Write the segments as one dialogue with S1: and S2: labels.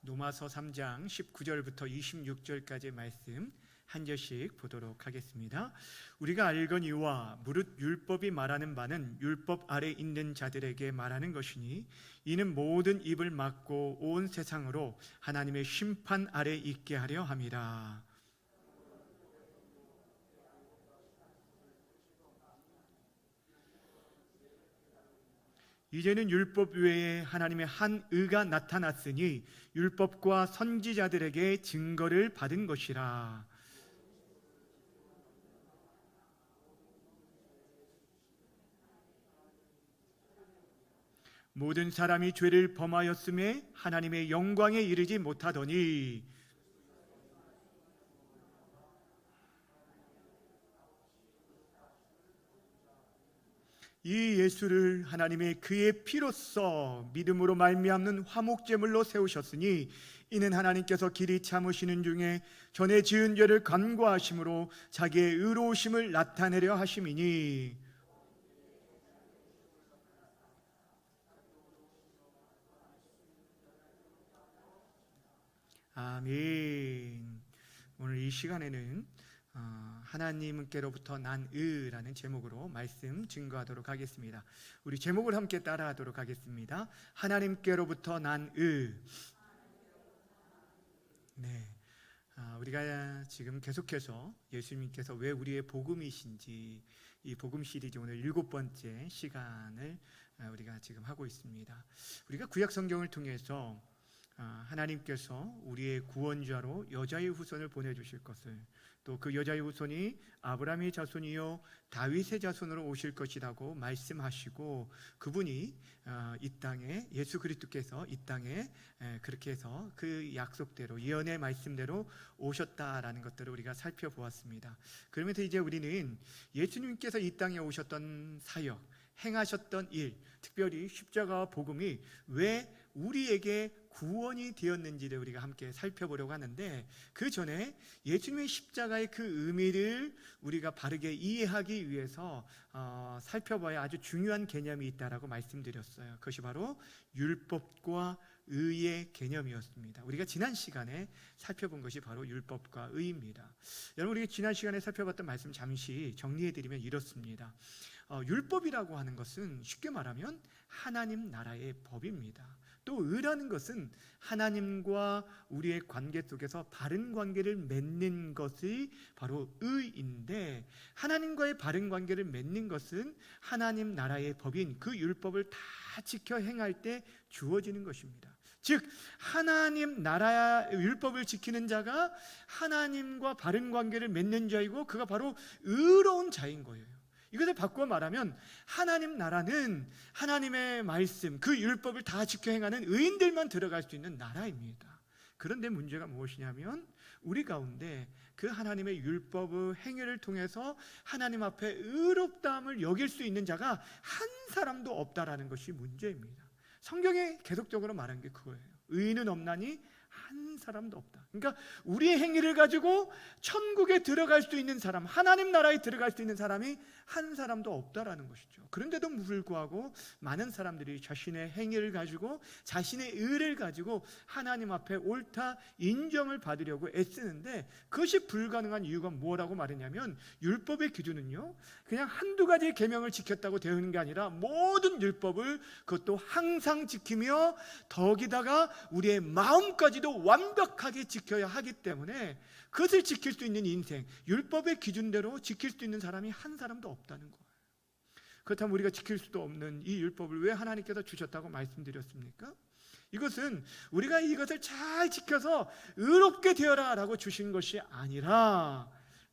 S1: 로마서 3장 19절부터 26절까지의 말씀 한 절씩 보도록 하겠습니다. 우리가 알거니와 무릇 율법이 말하는 바는 율법 아래 있는 자들에게 말하는 것이니 이는 모든 입을 막고 온 세상으로 하나님의 심판 아래 있게 하려 함이라. 이제는 율법 외에 하나님의 한 의가 나타났으니 율법과 선지자들에게 증거를 받은 것이라. 모든 사람이 죄를 범하였음에 하나님의 영광에 이르지 못하더니 이 예수를 하나님의 그의 피로써 믿음으로 말미암는 화목제물로 세우셨으니 이는 하나님께서 길이 참으시는 중에 전에 지은 죄를 간구하심으로 자기의 의로우심을 나타내려 하심이니. 아멘. 오늘 이 시간에는 하나님께로부터 난 의라는 제목으로 말씀 증거하도록 하겠습니다. 우리 제목을 함께 따라하도록 하겠습니다. 하나님께로부터 난 의. 네, 우리가 지금 계속해서 예수님께서 왜 우리의 복음이신지 이 복음 시리즈 오늘 7번째 시간을 우리가 지금 하고 있습니다. 우리가 구약 성경을 통해서 하나님께서 우리의 구원자로 여자의 후손을 보내주실 것을, 또 그 여자의 후손이 아브라함의 자손이요 다윗의 자손으로 오실 것이라고 말씀하시고, 그분이 이 땅에 예수 그리스도께서 이 땅에 그렇게 해서 그 약속대로 예언의 말씀대로 오셨다라는 것들을 우리가 살펴보았습니다. 그러면서 이제 우리는 예수님께서 이 땅에 오셨던 사역, 행하셨던 일, 특별히 십자가와 복음이 왜 우리에게 구원이 되었는지를 우리가 함께 살펴보려고 하는데, 그 전에 예수님의 십자가의 그 의미를 우리가 바르게 이해하기 위해서 살펴봐야 아주 중요한 개념이 있다라고 말씀드렸어요. 그것이 바로 율법과 의의 개념이었습니다. 우리가 지난 시간에 살펴본 것이 바로 율법과 의입니다. 여러분, 우리가 지난 시간에 살펴봤던 말씀 잠시 정리해드리면 이렇습니다. 율법이라고 하는 것은 쉽게 말하면 하나님 나라의 법입니다. 또 의라는 것은 하나님과 우리의 관계 속에서 바른 관계를 맺는 것이 바로 의인데, 하나님과의 바른 관계를 맺는 것은 하나님 나라의 법인 그 율법을 다 지켜 행할 때 주어지는 것입니다. 즉 하나님 나라 율법을 지키는 자가 하나님과 바른 관계를 맺는 자이고, 그가 바로 의로운 자인 거예요. 이것을 바꿔 말하면 하나님 나라는 하나님의 말씀, 그 율법을 다 지켜 행하는 의인들만 들어갈 수 있는 나라입니다. 그런데 문제가 무엇이냐면, 우리 가운데 그 하나님의 율법의 행위를 통해서 하나님 앞에 의롭다함을 여길 수 있는 자가 한 사람도 없다라는 것이 문제입니다. 성경에 계속적으로 말한 게 그거예요. 의인은 없나니 한 사람도 없다. 그러니까 우리의 행위를 가지고 천국에 들어갈 수 있는 사람, 하나님 나라에 들어갈 수 있는 사람이 한 사람도 없다라는 것이죠. 그런데도 불구하고 많은 사람들이 자신의 행위를 가지고, 자신의 의를 가지고 하나님 앞에 옳다 인정을 받으려고 애쓰는데, 그것이 불가능한 이유가 뭐라고 말했냐면, 율법의 기준은요 그냥 한두 가지 계명을 지켰다고 되는 게 아니라 모든 율법을 그것도 항상 지키며 더기다가 우리의 마음까지도 완벽하게 지켜야 하기 때문에, 그것을 지킬 수 있는 인생, 율법의 기준대로 지킬 수 있는 사람이 한 사람도 없다는 거예요. 그렇다면 우리가 지킬 수도 없는 이 율법을 왜 하나님께서 주셨다고 말씀드렸습니까? 이것은 우리가 이것을 잘 지켜서 의롭게 되어라 라고 주신 것이 아니라,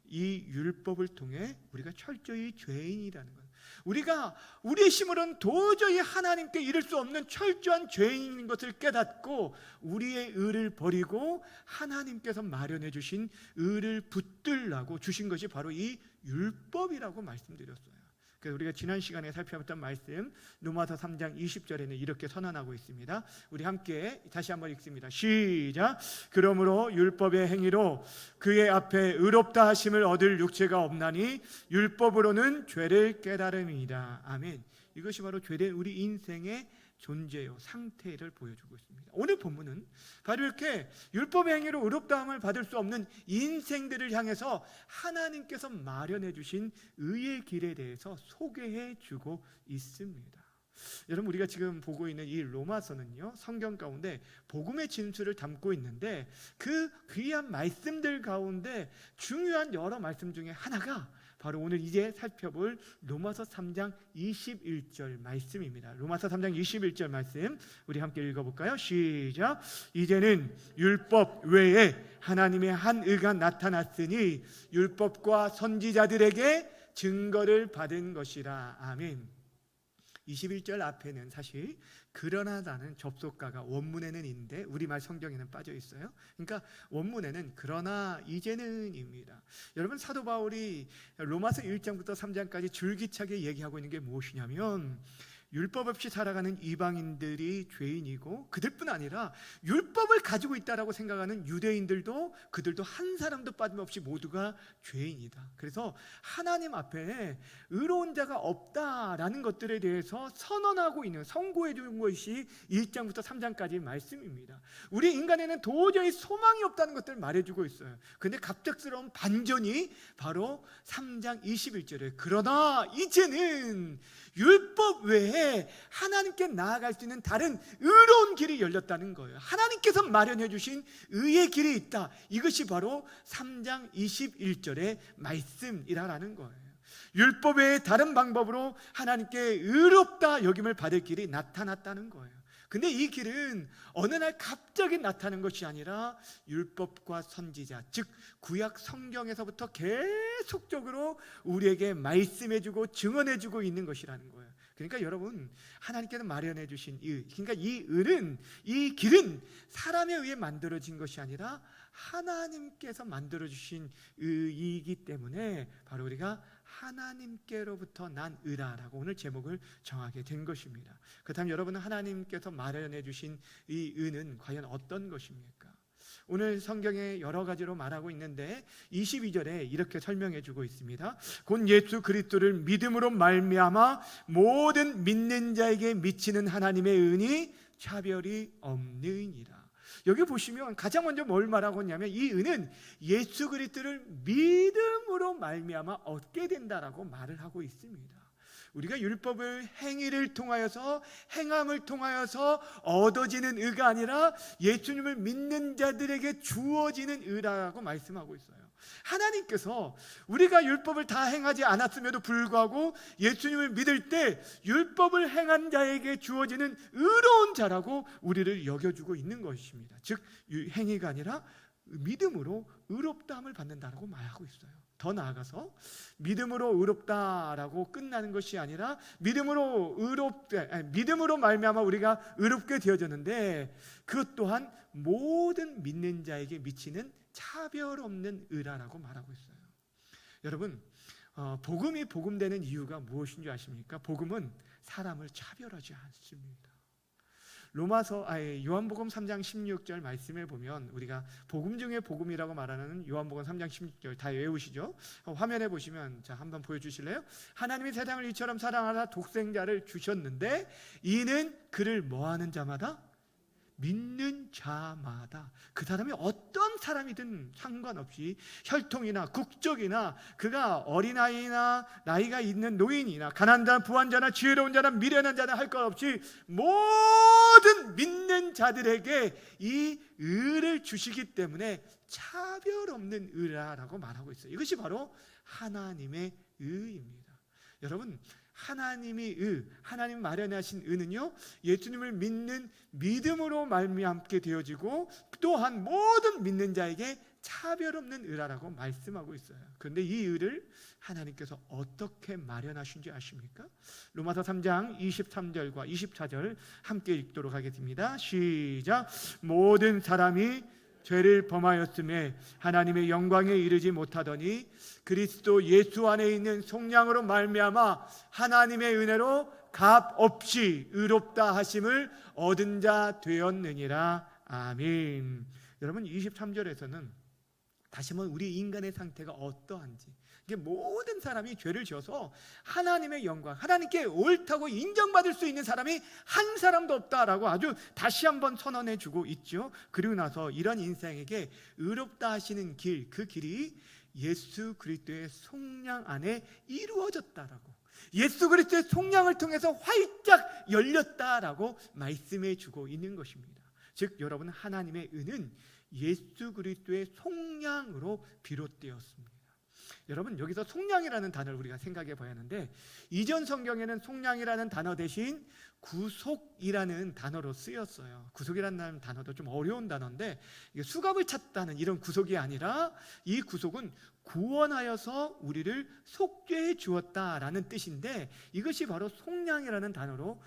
S1: 이 율법을 통해 우리가 철저히 죄인이라는 거예요. 우리가 우리의 힘으로는 도저히 하나님께 이를 수 없는 철저한 죄인인 것을 깨닫고 우리의 의를 버리고 하나님께서 마련해 주신 의를 붙들라고 주신 것이 바로 이 율법이라고 말씀드렸어요. 그래서 우리가 지난 시간에 살펴봤던 말씀 로마서 3장 20절에는 이렇게 선언하고 있습니다. 우리 함께 다시 한번 읽습니다. 시작. 그러므로 율법의 행위로 그의 앞에 의롭다 하심을 얻을 육체가 없나니 율법으로는 죄를 깨달음이다. 아멘. 이것이 바로 죄된 우리 인생의 존재요, 상태를 보여주고 있습니다. 오늘 본문은 바로 이렇게 율법의 행위로 의롭다함을 받을 수 없는 인생들을 향해서 하나님께서 마련해 주신 의의 길에 대해서 소개해 주고 있습니다. 여러분, 우리가 지금 보고 있는 이 로마서는요, 성경 가운데 복음의 진수를 담고 있는데 그 귀한 말씀들 가운데 중요한 여러 말씀 중에 하나가 바로 오늘 이제 살펴볼 로마서 3장 21절 말씀입니다. 로마서 3장 21절 말씀 우리 함께 읽어볼까요? 시작. 이제는 율법 외에 하나님의 한 의가 나타났으니 율법과 선지자들에게 증거를 받은 것이라. 아멘. 21절 앞에는 사실 그러나라는 접속가가 원문에는 있는데 우리말 성경에는 빠져 있어요. 그러니까 원문에는 그러나 이제는입니다. 여러분, 사도 바울이 로마서 1장부터 3장까지 줄기차게 얘기하고 있는 게 무엇이냐면 율법 없이 살아가는 이방인들이 죄인이고 그들뿐 아니라 율법을 가지고 있다라고 생각하는 유대인들도 그들도 한 사람도 빠짐없이 모두가 죄인이다. 그래서 하나님 앞에 의로운 자가 없다라는 것들에 대해서 선언하고 있는, 선고해 주는 것이 1장부터 3장까지 말씀입니다. 우리 인간에는 도저히 소망이 없다는 것들을 말해주고 있어요. 그런데 갑작스러운 반전이 바로 3장 21절에 그러나 이제는 율법 외에 하나님께 나아갈 수 있는 다른 의로운 길이 열렸다는 거예요. 하나님께서 마련해 주신 의의 길이 있다. 이것이 바로 3장 21절의 말씀이라는 거예요. 율법 외에 다른 방법으로 하나님께 의롭다 여김을 받을 길이 나타났다는 거예요. 근데 이 길은 어느 날 갑자기 나타나는 것이 아니라 율법과 선지자, 즉 구약 성경에서부터 계속적으로 우리에게 말씀해주고 증언해주고 있는 것이라는 거예요. 그러니까 여러분, 하나님께서 마련해 주신 이, 그러니까 이 을은, 이 길은 사람에 의해 만들어진 것이 아니라 하나님께서 만들어 주신 의이기 때문에 바로 우리가 하나님께로부터 난 의라라고 오늘 제목을 정하게 된 것입니다. 그렇다면 여러분은 하나님께서 마련해 주신 이 의는 과연 어떤 것입니까? 오늘 성경에 여러 가지로 말하고 있는데 22절에 이렇게 설명해 주고 있습니다. 곧 예수 그리스도를 믿음으로 말미암아 모든 믿는 자에게 미치는 하나님의 은이 차별이 없느니라. 여기 보시면 가장 먼저 뭘 말하고 있냐면 이 은은 예수 그리스도를 믿음으로 말미암아 얻게 된다라고 말을 하고 있습니다. 우리가 율법을 행위를 통하여서, 행함을 통하여서 얻어지는 의가 아니라 예수님을 믿는 자들에게 주어지는 의라고 말씀하고 있어요. 하나님께서 우리가 율법을 다 행하지 않았음에도 불구하고 예수님을 믿을 때 율법을 행한 자에게 주어지는 의로운 자라고 우리를 여겨주고 있는 것입니다. 즉 행위가 아니라 믿음으로 의롭다함을 받는다라고 말하고 있어요. 더 나아가서 믿음으로 의롭다라고 끝나는 것이 아니라 믿음으로 말미암아 우리가 의롭게 되어졌는데 그것 또한 모든 믿는 자에게 미치는 차별 없는 의라라고 말하고 있어요. 여러분, 복음이 복음되는 이유가 무엇인 줄 아십니까? 복음은 사람을 차별하지 않습니다. 요한복음 3장 16절 말씀에 보면 우리가 복음 중에 복음이라고 말하는 요한복음 3장 16절 다 외우시죠? 화면에 보시면 자 한번 보여주실래요? 하나님이 세상을 이처럼 사랑하사 독생자를 주셨는데 이는 그를 뭐하는 자마다? 믿는 자마다, 그 사람이 어떤 사람이든 상관없이 혈통이나 국적이나 그가 어린아이나 나이가 있는 노인이나 가난자 부한자나 지혜로운 자나 미련한 자나 할 것 없이 모든 믿는 자들에게 이 의를 주시기 때문에 차별 없는 의라라고 말하고 있어요. 이것이 바로 하나님의 의입니다. 여러분, 하나님 마련하신 의는요, 예수님을 믿는 믿음으로 말미암게 되어지고 또한 모든 믿는 자에게 차별 없는 의라라고 말씀하고 있어요. 그런데 이 의를 하나님께서 어떻게 마련하신지 아십니까? 로마서 3장 23절과 24절 함께 읽도록 하겠습니다. 시작. 모든 사람이 죄를 범하였음에 하나님의 영광에 이르지 못하더니 그리스도 예수 안에 있는 속량으로 말미암아 하나님의 은혜로 값 없이 의롭다 하심을 얻은 자 되었느니라. 아멘. 여러분, 23절에서는 다시 한번 우리 인간의 상태가 어떠한지, 이게 모든 사람이 죄를 지어서 하나님의 영광, 하나님께 옳다고 인정받을 수 있는 사람이 한 사람도 없다라고 아주 다시 한번 선언해 주고 있죠. 그리고 나서 이런 인생에게 의롭다 하시는 길, 그 길이 예수 그리스도의 속량 안에 이루어졌다라고, 예수 그리스도의 속량을 통해서 활짝 열렸다라고 말씀해 주고 있는 것입니다. 즉 여러분, 하나님의 은은 예수 그리스도의 속량으로 비롯되었습니다. 여러분, 여기서 속량이라는 단어를 우리가 생각해 봐야 하는데, 이전 성경에는 속량이라는 단어 대신 구속이라는 단어로 쓰였어요. 구속이라는 단어도 좀 어려운 단어인데, 이게 수갑을 찼다는 이런 구속이 아니라 이 구속은 구원하여서 우리를 속죄해 주었다라는 뜻인데, 이것이 바로 속량이라는 단어로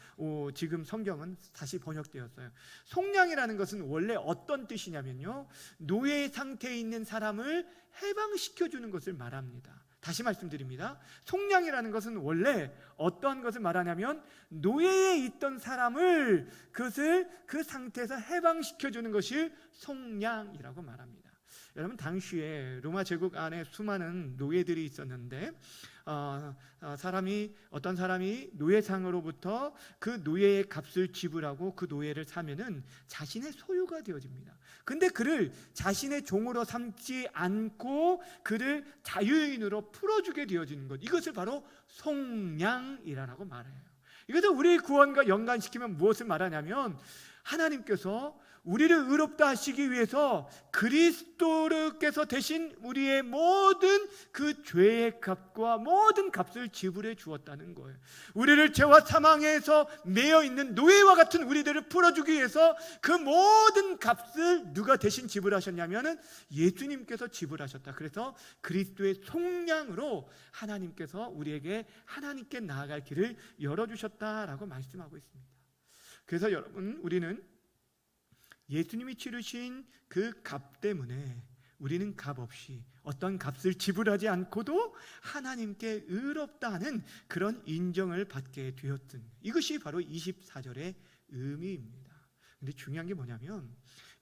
S1: 지금 성경은 다시 번역되었어요. 속량이라는 것은 원래 어떤 뜻이냐면요, 노예 상태에 있는 사람을 해방시켜주는 것을 말합니다. 다시 말씀드립니다. 속량이라는 것은 원래 어떠한 것을 말하냐면, 노예에 있던 사람을 그 상태에서 해방시켜주는 것을 속량이라고 말합니다. 여러분, 당시에 로마 제국 안에 수많은 노예들이 있었는데, 어떤 사람이 노예상으로부터 그 노예의 값을 지불하고 그 노예를 사면은 자신의 소유가 되어집니다. 근데 그를 자신의 종으로 삼지 않고 그를 자유인으로 풀어주게 되어지는 것, 이것을 바로 속량이라고 말해요. 이것을 우리 구원과 연관시키면 무엇을 말하냐면, 하나님께서 우리를 의롭다 하시기 위해서 그리스도께서 대신 우리의 모든 그 죄의 값과 모든 값을 지불해 주었다는 거예요. 우리를 죄와 사망에서 매여 있는 노예와 같은 우리들을 풀어주기 위해서 그 모든 값을 누가 대신 지불하셨냐면 예수님께서 지불하셨다. 그래서 그리스도의 속량으로 하나님께서 우리에게 하나님께 나아갈 길을 열어주셨다라고 말씀하고 있습니다. 그래서 여러분, 우리는 예수님이 치르신 그 값 때문에 우리는 값 없이 어떤 값을 지불하지 않고도 하나님께 의롭다 하는 그런 인정을 받게 되었던, 이것이 바로 24절의 의미입니다. 근데 중요한 게 뭐냐면,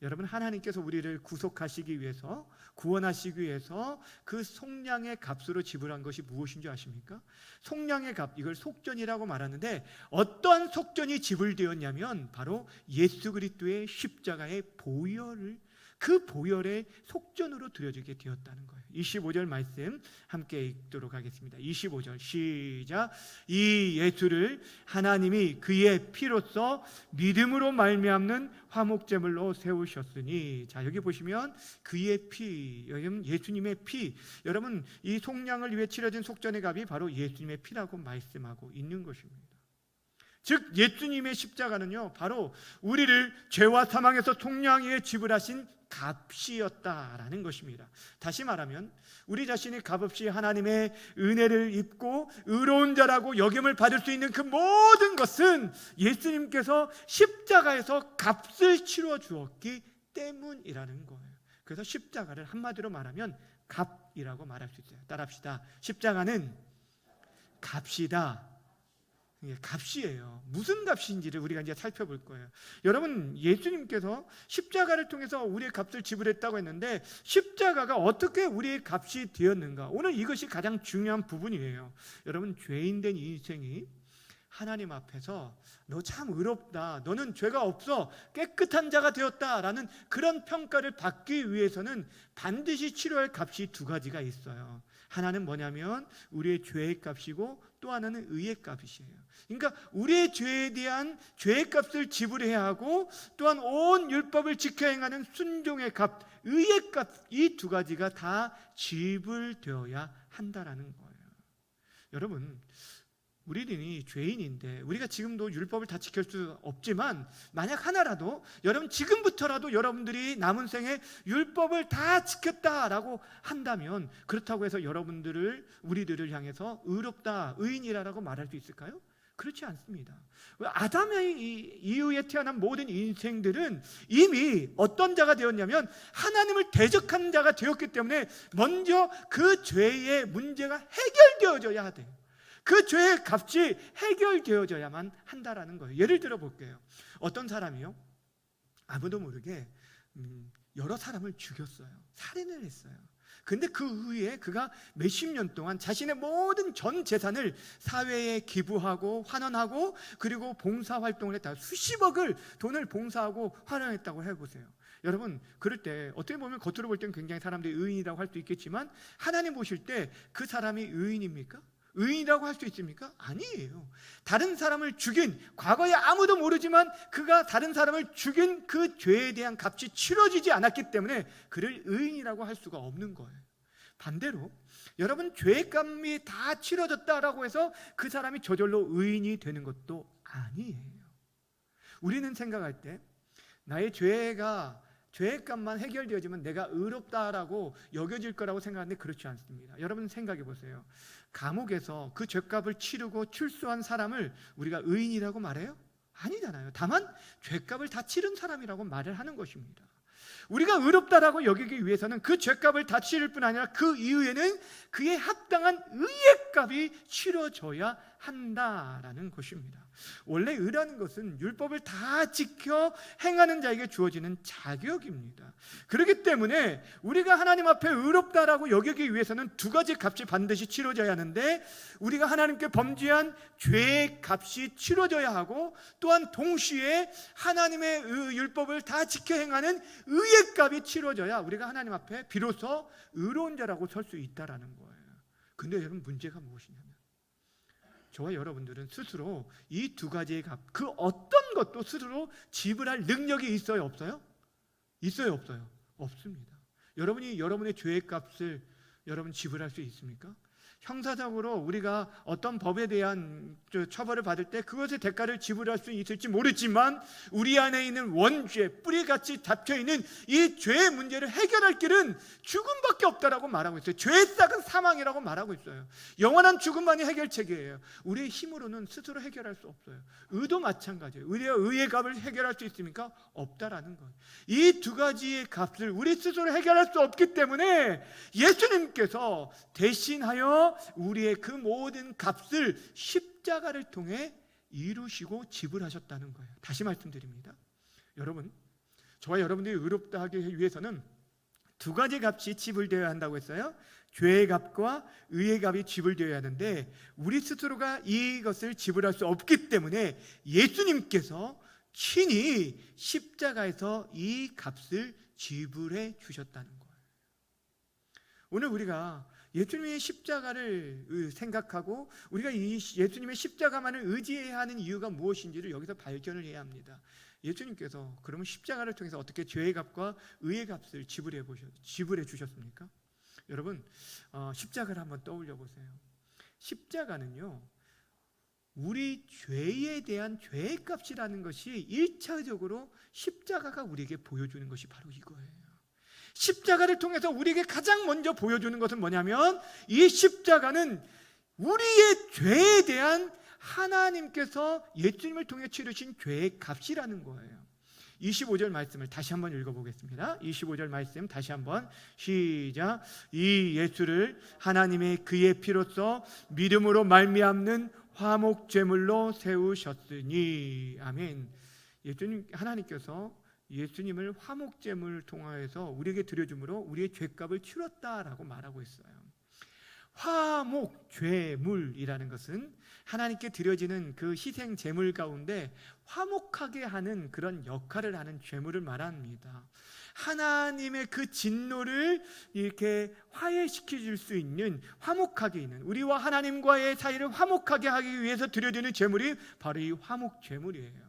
S1: 여러분, 하나님께서 우리를 구속하시기 위해서, 구원하시기 위해서 그 속량의 값으로 지불한 것이 무엇인 줄 아십니까? 속량의 값, 이걸 속전이라고 말하는데, 어떠한 속전이 지불되었냐면 바로 예수 그리스도의 십자가의 보혈을, 그 보혈의 속전으로 드려지게 되었다는 거예요. 25절 말씀 함께 읽도록 하겠습니다. 25절 시작. 이 예수를 하나님이 그의 피로써 믿음으로 말미암는 화목제물로 세우셨으니. 자, 여기 보시면 그의 피, 여러분, 예수님의 피, 여러분, 이 속량을 위해 치러진 속전의 값이 바로 예수님의 피라고 말씀하고 있는 것입니다. 즉 예수님의 십자가는요, 바로 우리를 죄와 사망에서 속량 위해 지불하신 값이었다라는 것입니다. 다시 말하면 우리 자신이 값없이 하나님의 은혜를 입고 의로운 자라고 여김을 받을 수 있는 그 모든 것은 예수님께서 십자가에서 값을 치러 주었기 때문이라는 거예요. 그래서 십자가를 한마디로 말하면 값이라고 말할 수 있어요. 따라합시다. 십자가는 값이다. 값이에요. 무슨 값인지를 우리가 이제 살펴볼 거예요. 여러분, 예수님께서 십자가를 통해서 우리의 값을 지불했다고 했는데, 십자가가 어떻게 우리의 값이 되었는가? 오늘 이것이 가장 중요한 부분이에요. 여러분, 죄인된 인생이 하나님 앞에서 너 참 의롭다, 너는 죄가 없어, 깨끗한 자가 되었다라는 그런 평가를 받기 위해서는 반드시 치러야 할 값이 두 가지가 있어요. 하나는 뭐냐면 우리의 죄의 값이고, 또 하나는 의의 값이에요. 그러니까 우리의 죄에 대한 죄의 값을 지불해야 하고, 또한 온 율법을 지켜 행하는 순종의 값, 의의 값, 이 두 가지가 다 지불되어야 한다라는 거예요. 여러분, 우리들이 죄인인데 우리가 지금도 율법을 다 지킬 수 없지만, 만약 하나라도, 여러분 지금부터라도 여러분들이 남은 생에 율법을 다 지켰다라고 한다면, 그렇다고 해서 우리들을 향해서 의롭다, 의인이라고 말할 수 있을까요? 그렇지 않습니다. 아담의 이후에 태어난 모든 인생들은 이미 어떤 자가 되었냐면 하나님을 대적한 자가 되었기 때문에 먼저 그 죄의 문제가 해결되어져야 돼요. 그 죄의 값이 해결되어져야만 한다라는 거예요. 예를 들어 볼게요. 어떤 사람이요, 아무도 모르게 여러 사람을 죽였어요. 살인을 했어요. 근데 그 후에 그가 몇십 년 동안 자신의 모든 전 재산을 사회에 기부하고 환원하고 그리고 봉사활동을 했다. 수십억을 돈을 봉사하고 환원했다고 해보세요. 여러분, 그럴 때 어떻게 보면 겉으로 볼 때는 굉장히 사람들이 의인이라고 할 수 있겠지만 하나님 보실 때 그 사람이 의인입니까? 의인이라고 할 수 있습니까? 아니에요. 다른 사람을 죽인, 과거에 아무도 모르지만 그가 다른 사람을 죽인 그 죄에 대한 값이 치러지지 않았기 때문에 그를 의인이라고 할 수가 없는 거예요. 반대로 여러분, 죄의 값이 다 치러졌다라고 해서 그 사람이 저절로 의인이 되는 것도 아니에요. 우리는 생각할 때 나의 죄의 값만 해결되어지면 내가 의롭다라고 여겨질 거라고 생각하는데 그렇지 않습니다. 여러분 생각해 보세요. 감옥에서 그 죄값을 치르고 출소한 사람을 우리가 의인이라고 말해요? 아니잖아요. 다만 죄값을 다 치른 사람이라고 말을 하는 것입니다. 우리가 의롭다라고 여기기 위해서는 그 죄값을 다 치를 뿐 아니라 그 이후에는 그에 합당한 의의 값이 치러져야 한다라는 것입니다. 원래 의라는 것은 율법을 다 지켜 행하는 자에게 주어지는 자격입니다. 그렇기 때문에 우리가 하나님 앞에 의롭다라고 여기기 위해서는 두 가지 값이 반드시 치러져야 하는데, 우리가 하나님께 범죄한 죄의 값이 치러져야 하고, 또한 동시에 하나님의 율법을 다 지켜 행하는 의의 값이 치러져야 우리가 하나님 앞에 비로소 의로운 자라고 설 수 있다라는 거예요. 근데 여러분, 문제가 무엇이냐면 저와 여러분들은 스스로 이 두 가지의 값, 그 어떤 것도 스스로 지불할 능력이 있어요, 없어요? 있어요, 없어요? 없습니다. 여러분이 여러분의 죄의 값을 여러분 지불할 수 있습니까? 형사적으로 우리가 어떤 법에 대한 처벌을 받을 때 그것의 대가를 지불할 수 있을지 모르지만 우리 안에 있는 원죄, 뿌리같이 닫혀있는 이 죄의 문제를 해결할 길은 죽음밖에 없다라고 말하고 있어요. 죄의 싹은 사망이라고 말하고 있어요. 영원한 죽음만이 해결책이에요. 우리의 힘으로는 스스로 해결할 수 없어요. 의도 마찬가지예요. 의의 값을 해결할 수 있습니까? 없다라는 거예요. 이 두 가지의 값을 우리 스스로 해결할 수 없기 때문에 예수님께서 대신하여 우리의 그 모든 값을 십자가를 통해 이루시고 지불하셨다는 거예요. 다시 말씀드립니다. 여러분, 저와 여러분들이 의롭다 하기 위해서는 두 가지 값이 지불되어야 한다고 했어요. 죄의 값과 의의 값이 지불되어야 하는데 우리 스스로가 이것을 지불할 수 없기 때문에 예수님께서 친히 십자가에서 이 값을 지불해 주셨다는 거예요. 오늘 우리가 예수님의 십자가를 생각하고 우리가 이 예수님의 십자가만을 의지해야 하는 이유가 무엇인지를 여기서 발견을 해야 합니다. 예수님께서 그러면 십자가를 통해서 어떻게 죄의 값과 의의 값을 지불해 주셨습니까? 여러분, 십자가를 한번 떠올려 보세요. 십자가는요, 우리 죄에 대한 죄의 값이라는 것이 1차적으로 십자가가 우리에게 보여주는 것이 바로 이거예요. 십자가를 통해서 우리에게 가장 먼저 보여주는 것은 뭐냐면 이 십자가는 우리의 죄에 대한 하나님께서 예수님을 통해 치르신 죄의 값이라는 거예요. 25절 말씀을 다시 한번 읽어보겠습니다. 25절 말씀 다시 한번 시작. 이 예수를 하나님의 그의 피로써 믿음으로 말미암는 화목제물로 세우셨으니. 아멘. 하나님께서 예수님을 화목제물을 통하여서 우리에게 드려줌으로 우리의 죄값을 치렀다라고 말하고 있어요. 화목제물이라는 것은 하나님께 드려지는 그 희생 제물 가운데 화목하게 하는 그런 역할을 하는 제물을 말합니다. 하나님의 그 진노를 이렇게 화해시켜 줄 수 있는, 화목하게 있는, 우리와 하나님과의 사이를 화목하게 하기 위해서 드려지는 제물이 바로 이 화목제물이에요.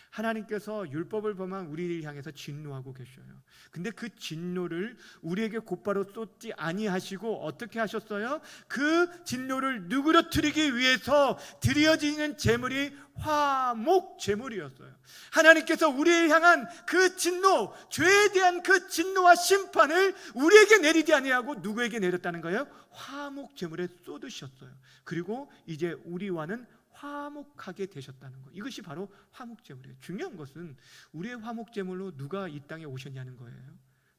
S1: 하나님께서 율법을 범한 우리를 향해서 진노하고 계셔요. 근데 그 진노를 우리에게 곧바로 쏟지 아니하시고 어떻게 하셨어요? 그 진노를 누그러뜨리기 위해서 드려지는 제물이 화목 제물이었어요. 하나님께서 우리를 향한 그 진노, 죄에 대한 그 진노와 심판을 우리에게 내리지 아니하고 누구에게 내렸다는 거예요? 화목 제물에 쏟으셨어요. 그리고 이제 우리와는 화목하게 되셨다는 것. 이것이 바로 화목제물이에요. 중요한 것은 우리의 화목제물로 누가 이 땅에 오셨냐는 거예요.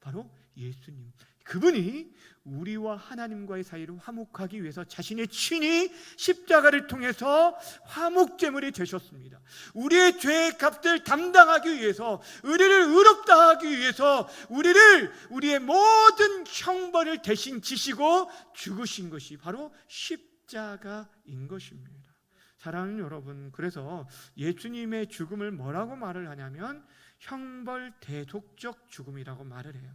S1: 바로 예수님. 그분이 우리와 하나님과의 사이를 화목하기 위해서 자신의 친히 십자가를 통해서 화목제물이 되셨습니다. 우리의 죄의 값을 담당하기 위해서, 우리를 의롭다 하기 위해서 우리의 모든 형벌을 대신 지시고 죽으신 것이 바로 십자가인 것입니다. 사랑하는 여러분, 그래서 예수님의 죽음을 뭐라고 말을 하냐면 형벌 대속적 죽음이라고 말을 해요.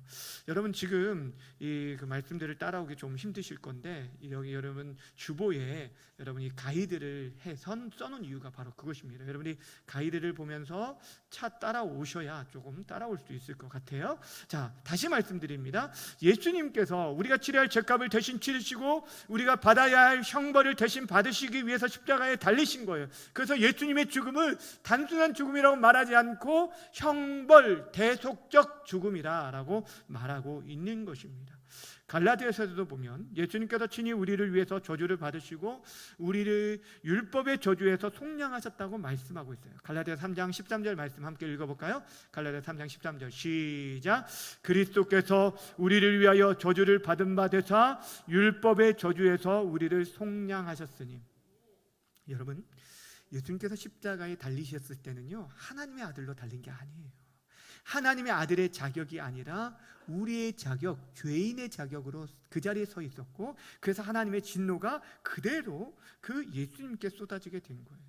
S1: 여러분 지금 그 말씀들을 따라오기 좀 힘드실 건데, 여기 여러분 주보에 여러분이 가이드를 써놓은 이유가 바로 그것입니다. 여러분이 가이드를 보면서 차 따라오셔야 조금 따라올 수 있을 것 같아요. 자, 다시 말씀드립니다. 예수님께서 우리가 치료할 죄값을 대신 치르시고 우리가 받아야 할 형벌을 대신 받으시기 위해서 십자가에 달리신 거예요. 그래서 예수님의 죽음을 단순한 죽음이라고 말하지 않고 형벌 대속적 죽음이라고 말하고 있는 것입니다. 갈라디아서에도 보면 예수님께서 친히 우리를 위해서 저주를 받으시고 우리를 율법의 저주에서 속량하셨다고 말씀하고 있어요. 갈라디아 3장 13절 말씀 함께 읽어볼까요? 갈라디아 3장 13절 시작. 그리스도께서 우리를 위하여 저주를 받은 바 되사 율법의 저주에서 우리를 속량하셨으니. 여러분, 예수님께서 십자가에 달리셨을 때는요, 하나님의 아들로 달린 게 아니에요. 하나님의 아들의 자격이 아니라 우리의 자격, 죄인의 자격으로 그 자리에 서 있었고, 그래서 하나님의 진노가 그대로 그 예수님께 쏟아지게 된 거예요.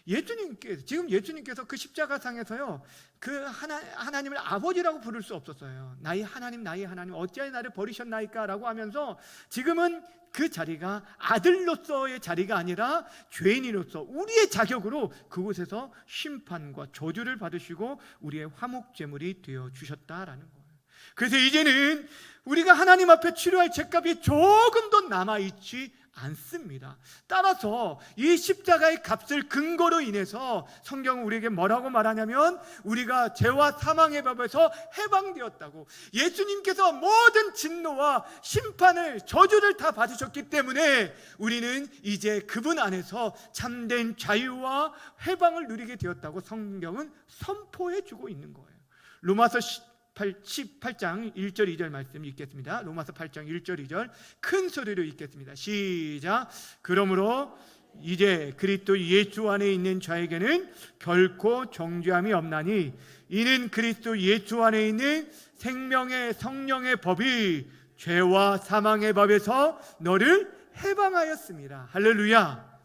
S1: 예수님께서 그 십자가상에서요, 그 하나님을 아버지라고 부를 수 없었어요. 나의 하나님 어찌하여 나를 버리셨나이까 라고 하면서 지금은 그 자리가 아들로서의 자리가 아니라 죄인으로서 우리의 자격으로 그곳에서 심판과 저주를 받으시고 우리의 화목제물이 되어 주셨다라는 거예요. 그래서 이제는 우리가 하나님 앞에 치료할 죄값이 조금 더 남아있지 않습니다. 따라서 이 십자가의 값을 근거로 인해서 성경은 우리에게 뭐라고 말하냐면 우리가 죄와 사망의 법에서 해방되었다고. 예수님께서 모든 진노와 심판을, 저주를 다 받으셨기 때문에 우리는 이제 그분 안에서 참된 자유와 해방을 누리게 되었다고 성경은 선포해 주고 있는 거예요. 로마서 18장 1절 2절 말씀 읽겠습니다. 로마서 8장 1절 2절 큰 소리로 읽겠습니다. 시작. 그러므로 이제 그리스도 예수 안에 있는 자에게는 결코 정죄함이 없나니 이는 그리스도 예수 안에 있는 생명의 성령의 법이 죄와 사망의 법에서 너를 해방하였습니다. 할렐루야.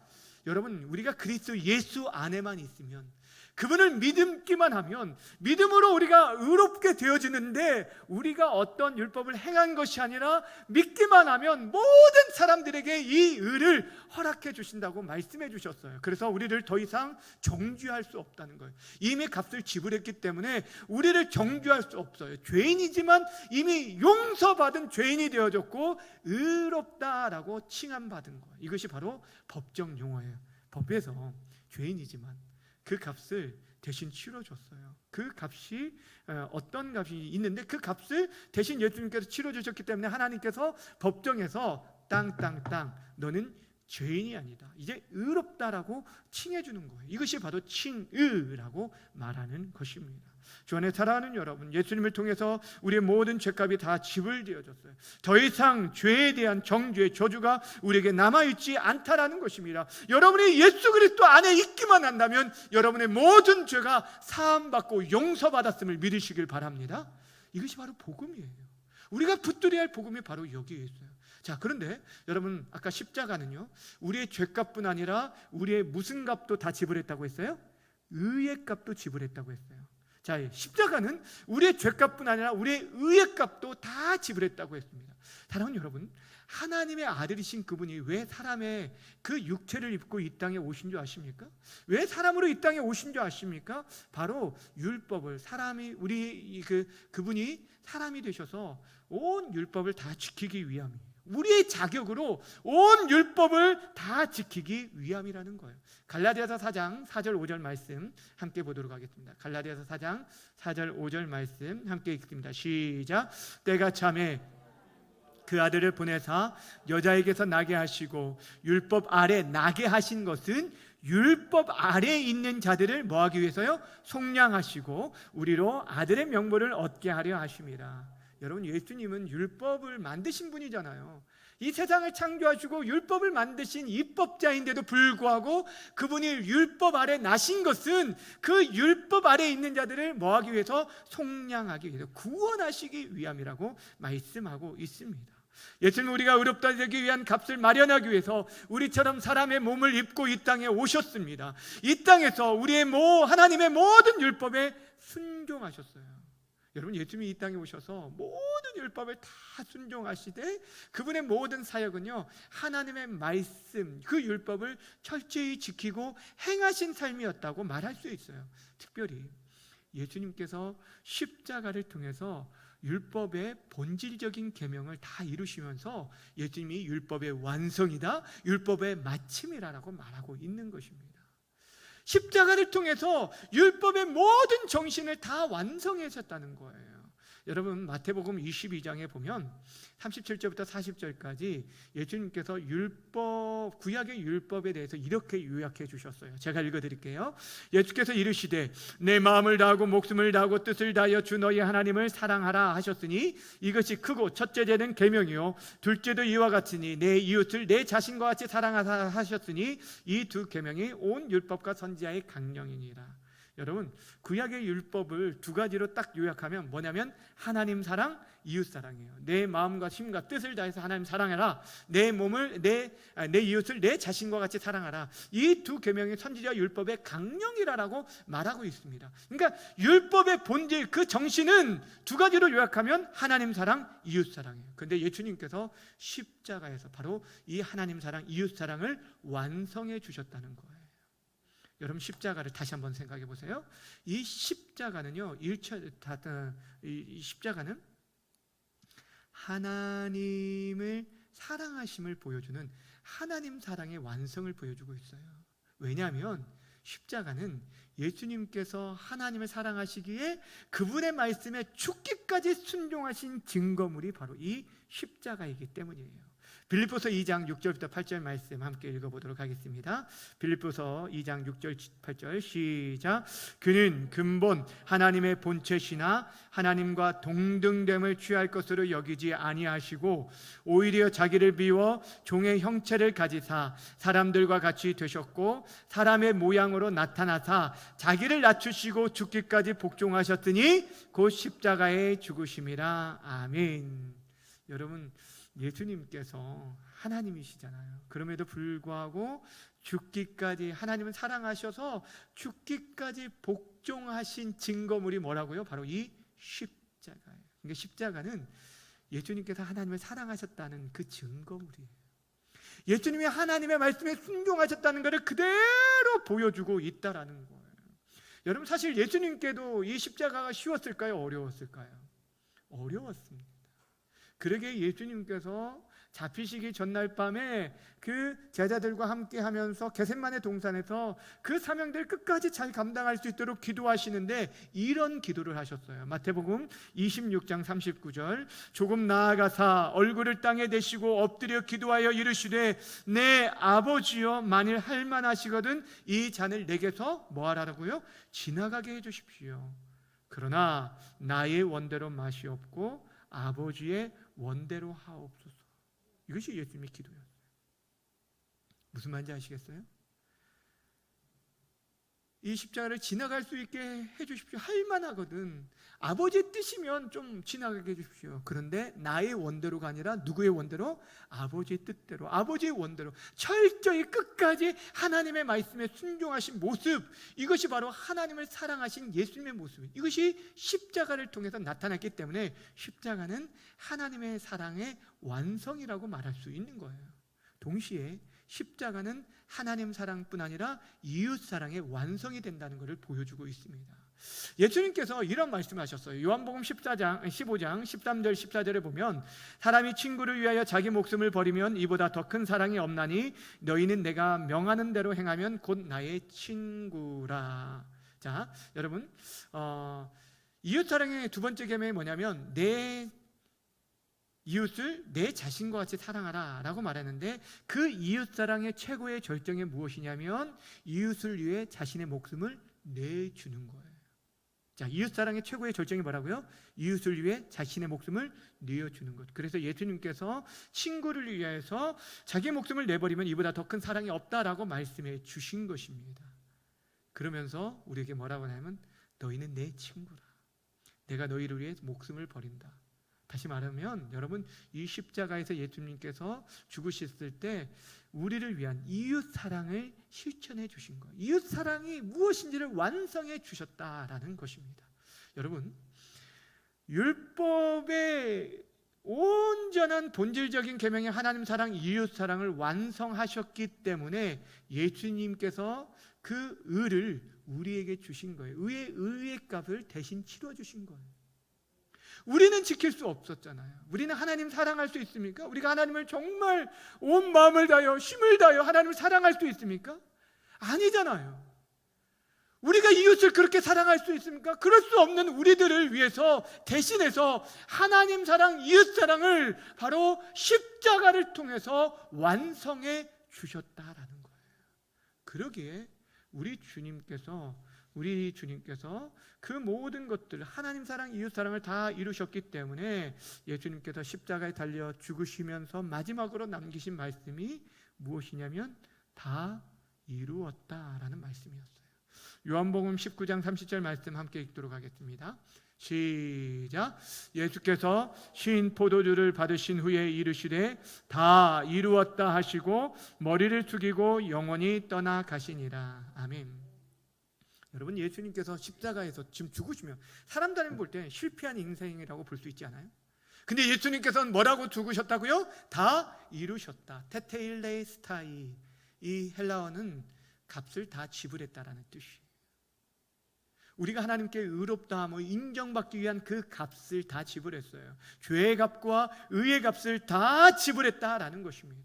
S1: 여러분, 우리가 그리스도 예수 안에만 있으면, 그분을 믿기만 하면, 믿음으로 우리가 의롭게 되어지는데, 우리가 어떤 율법을 행한 것이 아니라 믿기만 하면 모든 사람들에게 이 의를 허락해 주신다고 말씀해 주셨어요. 그래서 우리를 더 이상 정죄할 수 없다는 거예요. 이미 값을 지불했기 때문에 우리를 정죄할 수 없어요. 죄인이지만 이미 용서받은 죄인이 되어졌고 의롭다라고 칭함받은 거예요. 이것이 바로 법정 용어예요. 법에서 죄인이지만 그 값을 대신 치러줬어요. 그 값이 어떤 값이 있는데 그 값을 대신 예수님께서 치러주셨기 때문에 하나님께서 법정에서 땅 너는 죄인이 아니다, 이제 의롭다라고 칭해주는 거예요. 이것이 바로 칭의라고 말하는 것입니다. 주 안에 사랑하는 여러분, 예수님을 통해서 우리의 모든 죄값이 다 지불되어졌어요. 더 이상 죄에 대한 정죄, 저주가 우리에게 남아있지 않다라는 것입니다. 여러분이 예수 그리스도 안에 있기만 한다면 여러분의 모든 죄가 사함받고 용서받았음을 믿으시길 바랍니다. 이것이 바로 복음이에요. 우리가 붙들어야 할 복음이 바로 여기에 있어요. 자, 그런데 여러분, 아까 십자가는요, 우리의 죄값뿐 아니라 우리의 무슨 값도 다 지불했다고 했어요? 의의 값도 지불했다고 했어요. 자, 십자가는 우리의 죄값뿐 아니라 우리의 의의 값도 다 지불했다고 했습니다. 사랑하는 여러분, 하나님의 아들이신 그분이 왜 사람의 그 육체를 입고 이 땅에 오신 줄 아십니까? 왜 사람으로 이 땅에 오신 줄 아십니까? 바로 율법을, 그분이 사람이 되셔서 온 율법을 다 지키기 위함이에요. 우리의 자격으로 온 율법을 다 지키기 위함이라는 거예요. 갈라디아서 4장 4절 5절 말씀 함께 보도록 하겠습니다. 갈라디아서 4장 4절 5절 말씀 함께 읽습니다. 시작. 때가 차매 그 아들을 보내사 여자에게서 나게 하시고 율법 아래 나게 하신 것은 율법 아래에 있는 자들을 뭐하기 위해서요? 속량하시고 우리로 아들의 명분을 얻게 하려 하심이라. 여러분, 예수님은 율법을 만드신 분이잖아요. 이 세상을 창조하시고 율법을 만드신 입법자인데도 불구하고 그분이 율법 아래 나신 것은 그 율법 아래 있는 자들을 뭐하기 위해서? 속량하기 위해서, 구원하시기 위함이라고 말씀하고 있습니다. 예수님은 우리가 의롭다 되기 위한 값을 마련하기 위해서 우리처럼 사람의 몸을 입고 이 땅에 오셨습니다. 이 땅에서 하나님의 모든 율법에 순종하셨어요. 여러분, 예수님이 이 땅에 오셔서 모든 율법을 다 순종하시되 그분의 모든 사역은요, 하나님의 말씀, 그 율법을 철저히 지키고 행하신 삶이었다고 말할 수 있어요. 특별히 예수님께서 십자가를 통해서 율법의 본질적인 계명을 다 이루시면서 예수님이 율법의 완성이다, 율법의 마침이라고 말하고 있는 것입니다. 십자가를 통해서 율법의 모든 정신을 다 완성하셨다는 거예요. 여러분, 마태복음 22장에 보면 37절부터 40절까지 예수님께서 구약의 율법에 대해서 이렇게 요약해 주셨어요. 제가 읽어드릴게요. 예수께서 이르시되 내 마음을 다하고 목숨을 다하고 뜻을 다하여 주 너희 하나님을 사랑하라 하셨으니 이것이 크고 첫째 되는 계명이요 둘째도 이와 같으니 내 이웃을 내 자신과 같이 사랑하라 하셨으니 이 두 계명이 온 율법과 선지자의 강령이니라. 여러분, 구약의 율법을 두 가지로 딱 요약하면 뭐냐면 하나님 사랑, 이웃 사랑이에요. 내 마음과 힘과 뜻을 다해서 하나님 사랑해라. 내 이웃을 내 자신과 같이 사랑하라. 이 두 계명이 선지자 율법의 강령이라고 말하고 있습니다. 그러니까 율법의 본질, 그 정신은 두 가지로 요약하면 하나님 사랑, 이웃 사랑이에요. 그런데 예수님께서 십자가에서 바로 이 하나님 사랑, 이웃 사랑을 완성해 주셨다는 거예요. 여러분, 십자가를 다시 한번 생각해 보세요. 이 십자가는요, 이 십자가는 하나님을 사랑하심을 보여주는 하나님 사랑의 완성을 보여주고 있어요. 왜냐하면 십자가는 예수님께서 하나님을 사랑하시기에 그분의 말씀에 죽기까지 순종하신 증거물이 바로 이 십자가이기 때문이에요. 빌립보서 2장 6절부터 8절 말씀 함께 읽어보도록 하겠습니다. 빌립보서 2장 6절 8절 시작. 그는 근본 하나님의 본체시나 하나님과 동등됨을 취할 것으로 여기지 아니하시고 오히려 자기를 비워 종의 형체를 가지사 사람들과 같이 되셨고 사람의 모양으로 나타나사 자기를 낮추시고 죽기까지 복종하셨으니 곧 십자가에 죽으심이라. 아멘. 여러분, 예수님께서 하나님이시잖아요. 그럼에도 불구하고 죽기까지, 하나님을 사랑하셔서 죽기까지 복종하신 증거물이 뭐라고요? 바로 이 십자가예요. 그러니까 십자가는 예수님께서 하나님을 사랑하셨다는 그 증거물이에요. 예수님이 하나님의 말씀에 순종하셨다는 것을 그대로 보여주고 있다라는 거예요. 여러분, 사실 예수님께도 이 십자가가 쉬웠을까요? 어려웠을까요? 어려웠습니다. 그러게 예수님께서 잡히시기 전날 밤에 그 제자들과 함께 하면서 겟세마네 동산에서 그 사명들 끝까지 잘 감당할 수 있도록 기도하시는데 이런 기도를 하셨어요. 마태복음 26장 39절 조금 나아가사 얼굴을 땅에 대시고 엎드려 기도하여 이르시되 내 아버지여 만일 할만하시거든 이 잔을 내게서 뭐하라고요? 지나가게 해주십시오. 그러나 나의 원대로 마시옵고 아버지의 원대로 하옵소서. 이것이 예수님의 기도였어요. 무슨 말인지 아시겠어요? 이 십자가를 지나갈 수 있게 해주십시오. 할만하거든. 아버지의 뜻이면 좀 지나가게 해주십시오. 그런데 나의 원대로가 아니라 누구의 원대로? 아버지의 뜻대로, 아버지의 원대로 철저히 끝까지 하나님의 말씀에 순종하신 모습, 이것이 바로 하나님을 사랑하신 예수님의 모습이에요. 이것이 십자가를 통해서 나타났기 때문에 십자가는 하나님의 사랑의 완성이라고 말할 수 있는 거예요. 동시에 십자가는 하나님 사랑뿐 아니라 이웃 사랑의 완성이 된다는 것을 보여주고 있습니다. 예수님께서 이런 말씀하셨어요. 요한복음 15장 13절 14절에 보면 사람이 친구를 위하여 자기 목숨을 버리면 이보다 더 큰 사랑이 없나니 너희는 내가 명하는 대로 행하면 곧 나의 친구라. 자, 여러분, 이웃 사랑의 두 번째 계명이 뭐냐면 내 이웃을 내 자신과 같이 사랑하라 라고 말하는데 그 이웃 사랑의 최고의 절정이 무엇이냐면 이웃을 위해 자신의 목숨을 내주는 거예요. 자, 이웃사랑의 최고의 절정이 뭐라고요? 이웃을 위해 자신의 목숨을 내어주는 것. 그래서 예수님께서 친구를 위해서 자기의 목숨을 내버리면 이보다 더 큰 사랑이 없다라고 말씀해 주신 것입니다. 그러면서 우리에게 뭐라고 하냐면 너희는 내 친구라. 내가 너희를 위해 목숨을 버린다. 다시 말하면 여러분, 이 십자가에서 예수님께서 죽으셨을 때 우리를 위한 이웃 사랑을 실천해 주신 거예요. 이웃 사랑이 무엇인지를 완성해 주셨다라는 것입니다. 여러분, 율법의 온전한 본질적인 계명의 하나님 사랑, 이웃 사랑을 완성하셨기 때문에 예수님께서 그 의를 우리에게 주신 거예요. 의의 값을 대신 치러 주신 거예요. 우리는 지킬 수 없었잖아요. 우리는 하나님 사랑할 수 있습니까? 우리가 하나님을 정말 온 마음을 다하여 힘을 다하여 하나님을 사랑할 수 있습니까? 아니잖아요. 우리가 이웃을 그렇게 사랑할 수 있습니까? 그럴 수 없는 우리들을 위해서 대신해서 하나님 사랑, 이웃 사랑을 바로 십자가를 통해서 완성해 주셨다라는 거예요. 그러기에 우리 주님께서 그 모든 것들, 하나님 사랑, 이웃 사랑을 다 이루셨기 때문에 예수님께서 십자가에 달려 죽으시면서 마지막으로 남기신 말씀이 무엇이냐면 다 이루었다라는 말씀이었어요. 요한복음 19장 30절 말씀 함께 읽도록 하겠습니다. 시작. 예수께서 신 포도주를 받으신 후에 이르시되 다 이루었다 하시고 머리를 숙이고 영원히 떠나가시니라. 아멘. 여러분, 예수님께서 십자가에서 지금 죽으시면 사람들이 볼 때 실패한 인생이라고 볼 수 있지 않아요? 근데 예수님께서는 뭐라고 죽으셨다고요? 다 이루셨다. 테테일레스타이. 이 헬라어는 값을 다 지불했다라는 뜻이에요. 우리가 하나님께 의롭다함을 인정받기 위한 그 값을 다 지불했어요. 죄의 값과 의의 값을 다 지불했다라는 것입니다.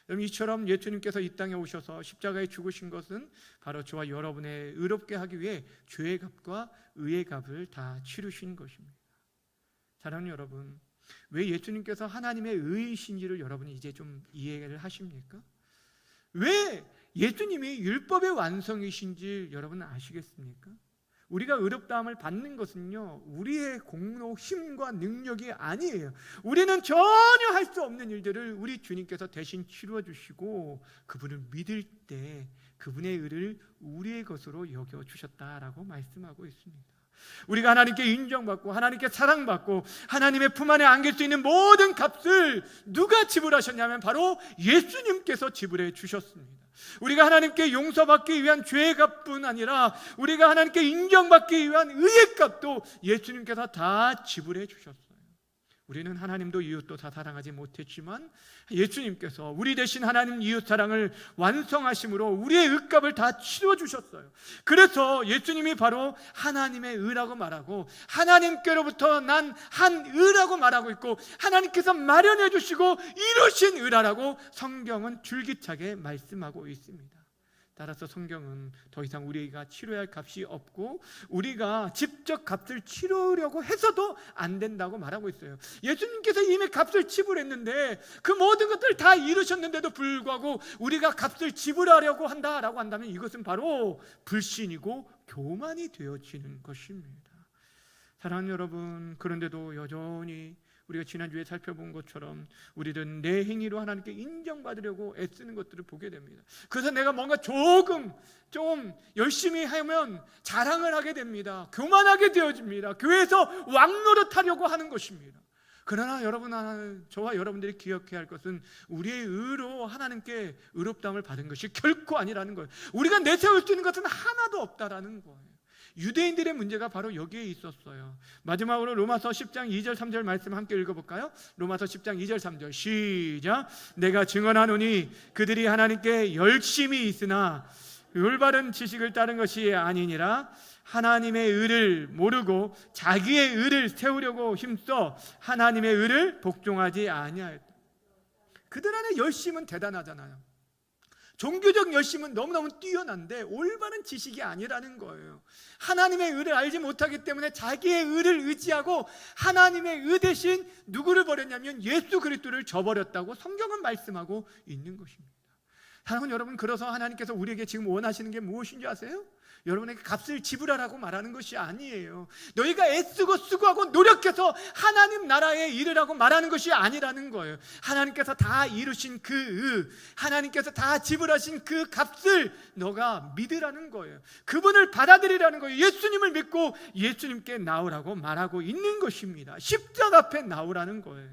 S1: 여러분, 이처럼 예수님께서 이 땅에 오셔서 십자가에 죽으신 것은 바로 저와 여러분의 의롭게 하기 위해 죄의 값과 의의 값을 다 치르신 것입니다. 사랑하는 여러분, 왜 예수님께서 하나님의 의이신지를 여러분이 이제 좀 이해를 하십니까? 왜 예수님이 율법의 완성이신지 여러분 아시겠습니까? 우리가 의롭다함을 받는 것은요, 우리의 공로, 힘과 능력이 아니에요. 우리는 전혀 할 수 없는 일들을 우리 주님께서 대신 치루어 주시고 그분을 믿을 때 그분의 의를 우리의 것으로 여겨 주셨다라고 말씀하고 있습니다. 우리가 하나님께 인정받고 하나님께 사랑받고 하나님의 품 안에 안길 수 있는 모든 값을 누가 지불하셨냐면 바로 예수님께서 지불해 주셨습니다. 우리가 하나님께 용서받기 위한 죄의 값뿐 아니라 우리가 하나님께 인정받기 위한 의의 값도 예수님께서 다 지불해 주셨어요. 우리는 하나님도 이웃도 다 사랑하지 못했지만 예수님께서 우리 대신 하나님 이웃 사랑을 완성하심으로 우리의 의값을 다 치러 주셨어요. 그래서 예수님이 바로 하나님의 의라고 말하고 하나님께로부터 난 한 의라고 말하고 있고 하나님께서 마련해 주시고 이루신 의라라고 성경은 줄기차게 말씀하고 있습니다. 따라서 성경은 더 이상 우리가 치러야 할 값이 없고 우리가 직접 값을 치르려고 해서도 안 된다고 말하고 있어요. 예수님께서 이미 값을 지불했는데 그 모든 것들을 다 이루셨는데도 불구하고 우리가 값을 지불하려고 한다라고 한다면 이것은 바로 불신이고 교만이 되어지는 것입니다. 사랑하는 여러분, 그런데도 여전히 우리가 지난주에 살펴본 것처럼 우리는 내 행위로 하나님께 인정받으려고 애쓰는 것들을 보게 됩니다. 그래서 내가 뭔가 좀 열심히 하면 자랑을 하게 됩니다. 교만하게 되어집니다. 교회에서 왕노릇하려고 하는 것입니다. 그러나 여러분, 저와 여러분들이 기억해야 할 것은 우리의 의로 하나님께 의롭다함을 받은 것이 결코 아니라는 거예요. 우리가 내세울 수 있는 것은 하나도 없다라는 거예요. 유대인들의 문제가 바로 여기에 있었어요. 마지막으로 로마서 10장 2절 3절 말씀 함께 읽어볼까요? 로마서 10장 2절 3절 시작. 내가 증언하노니 그들이 하나님께 열심히 있으나 올바른 지식을 따른 것이 아니니라. 하나님의 의를 모르고 자기의 의를 세우려고 힘써 하나님의 의를 복종하지 아니하였다. 그들 안에 열심은 대단하잖아요. 종교적 열심은 너무너무 뛰어난데 올바른 지식이 아니라는 거예요. 하나님의 의를 알지 못하기 때문에 자기의 의를 의지하고 하나님의 의 대신 누구를 버렸냐면 예수 그리스도를 저버렸다고 성경은 말씀하고 있는 것입니다. 사랑하는 여러분, 그래서 하나님께서 우리에게 지금 원하시는 게 무엇인지 아세요? 여러분에게 값을 지불하라고 말하는 것이 아니에요. 너희가 애쓰고 수고하고 노력해서 하나님 나라에 이르라고 말하는 것이 아니라는 거예요. 하나님께서 다 이루신 하나님께서 다 지불하신 그 값을 너가 믿으라는 거예요. 그분을 받아들이라는 거예요. 예수님을 믿고 예수님께 나오라고 말하고 있는 것입니다. 십자가 앞에 나오라는 거예요.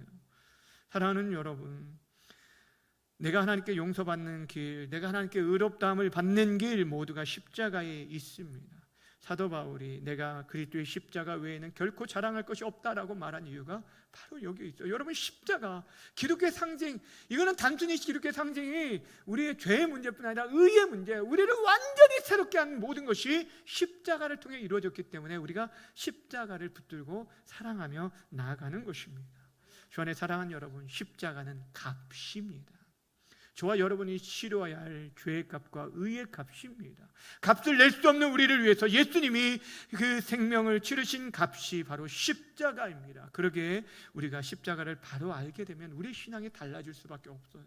S1: 사랑하는 여러분, 내가 하나님께 용서받는 길, 내가 하나님께 의롭다함을 받는 길 모두가 십자가에 있습니다. 사도 바울이 내가 그리스도의 십자가 외에는 결코 자랑할 것이 없다라고 말한 이유가 바로 여기 있어요. 여러분, 십자가, 기독교의 상징, 이거는 단순히 기독교의 상징이 우리의 죄의 문제뿐 아니라 의의 문제, 우리를 완전히 새롭게 하는 모든 것이 십자가를 통해 이루어졌기 때문에 우리가 십자가를 붙들고 사랑하며 나아가는 것입니다. 주 안에 사랑하는 여러분, 십자가는 값입니다. 저와 여러분이 치러야 할 죄의 값과 의의 값입니다. 값을 낼 수 없는 우리를 위해서 예수님이 그 생명을 치르신 값이 바로 십자가입니다. 그러기에 우리가 십자가를 바로 알게 되면 우리의 신앙이 달라질 수밖에 없어요.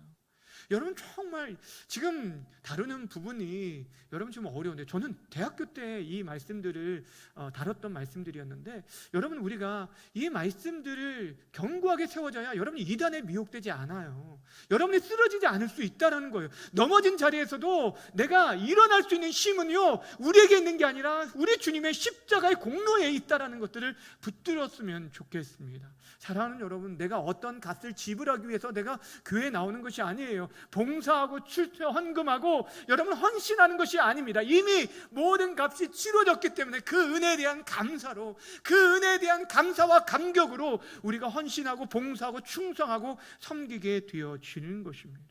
S1: 여러분, 정말 지금 다루는 부분이 여러분 좀 어려운데, 저는 대학교 때 이 말씀들을 다뤘던 말씀들이었는데, 여러분, 우리가 이 말씀들을 견고하게 세워져야 여러분이 이단에 미혹되지 않아요. 여러분이 쓰러지지 않을 수 있다는 거예요. 넘어진 자리에서도 내가 일어날 수 있는 힘은요, 우리에게 있는 게 아니라 우리 주님의 십자가의 공로에 있다는 것들을 붙들었으면 좋겠습니다. 사랑하는 여러분, 내가 어떤 값을 지불하기 위해서 내가 교회에 나오는 것이 아니에요. 봉사하고 출처 헌금하고 여러분 헌신하는 것이 아닙니다. 이미 모든 값이 치러졌기 때문에 그 은혜에 대한 감사로, 그 은혜에 대한 감사와 감격으로 우리가 헌신하고 봉사하고 충성하고 섬기게 되어지는 것입니다.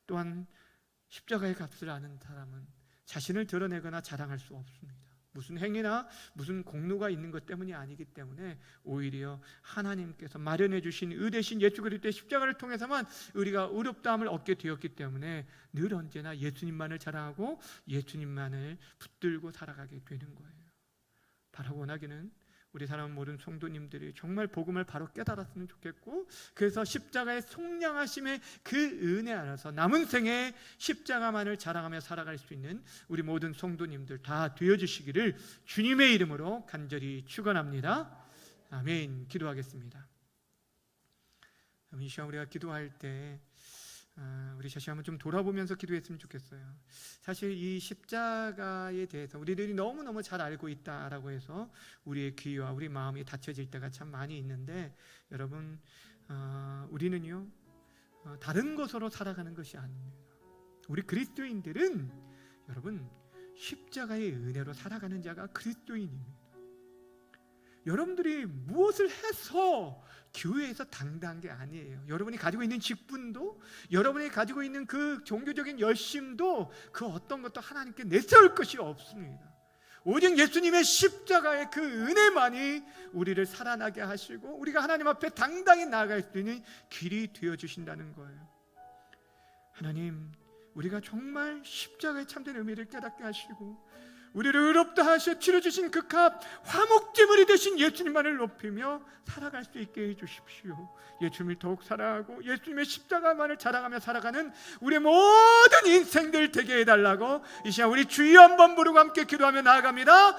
S1: 또한 십자가의 값을 아는 사람은 자신을 드러내거나 자랑할 수 없습니다. 무슨 행위나 무슨 공로가 있는 것 때문이 아니기 때문에 오히려 하나님께서 마련해 주신 의대신 예수 그리스도의 십자가를 통해서만 우리가 의롭다함을 얻게 되었기 때문에 늘 언제나 예수님만을 자랑하고 예수님만을 붙들고 살아가게 되는 거예요. 바로 원하기는 우리 사랑하는 모든 성도님들이 정말 복음을 바로 깨달았으면 좋겠고, 그래서 십자가의 속량하심의 그 은혜 안에서 남은 생에 십자가만을 자랑하며 살아갈 수 있는 우리 모든 성도님들 다 되어주시기를 주님의 이름으로 간절히 축원합니다. 아멘. 기도하겠습니다. 이 시간 우리가 기도할 때 우리 다시 한번 좀 돌아보면서 기도했으면 좋겠어요. 사실 이 십자가에 대해서 우리들이 너무너무 잘 알고 있다라고 해서 우리의 귀와 우리 마음이 닫혀질 때가 참 많이 있는데, 여러분, 우리는요 다른 것으로 살아가는 것이 아닙니다. 우리 그리스도인들은 여러분 십자가의 은혜로 살아가는 자가 그리스도인입니다. 여러분들이 무엇을 해서 교회에서 당당한 게 아니에요. 여러분이 가지고 있는 직분도, 여러분이 가지고 있는 그 종교적인 열심도 그 어떤 것도 하나님께 내세울 것이 없습니다. 오직 예수님의 십자가의 그 은혜만이 우리를 살아나게 하시고 우리가 하나님 앞에 당당히 나아갈 수 있는 길이 되어주신다는 거예요. 하나님, 우리가 정말 십자가의 참된 의미를 깨닫게 하시고 우리를 의롭다 하셔 치러주신 그 값, 화목제물이 되신 예수님만을 높이며 살아갈 수 있게 해주십시오. 예수님을 더욱 사랑하고 예수님의 십자가만을 자랑하며 살아가는 우리 모든 인생들 되게 해달라고 이 시간 우리 주여 한번 부르고 함께 기도하며 나아갑니다.